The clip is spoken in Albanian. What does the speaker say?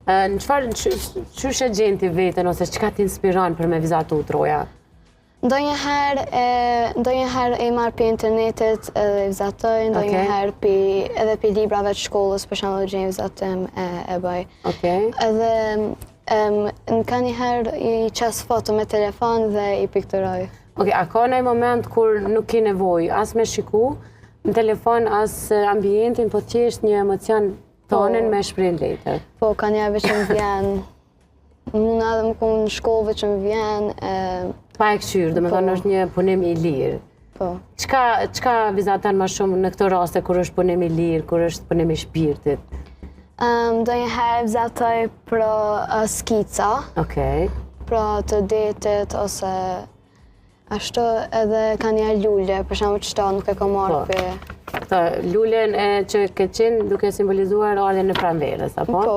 Në qësh e gjen ti veten ose çka t'inspiron për me vizatu troja? Ndonjëherë e marr për internetit edhe vizatoj, ndonjëherë edhe për librave të shkollës, për shembull gjej vizatim e bëj. Edhe ka njëherë i qas foto me telefon dhe i pikturoj. A ka një moment kur nuk ke nevojë as me shiku në telefon as ambientin, po thjesht një emocion tonën me shpreh letër? Po, ka njerëve që më vjen, mund edhe më konë në shkollëve që më vjen. Pa e këshyrë, dhe me thonë është një punim i lirë. Po. Qka vizaton më shumë në këto raste kur është punim i lirë, kur është punim i shpirtit? Ndonjëherë vizatoj për skica, pra të detit ose ashtu edhe ka një lule, për shembull qëta nuk e ka marrë për... Lulen që ke qenë duke simbolizuar ardhen në pranverës, apo? Po.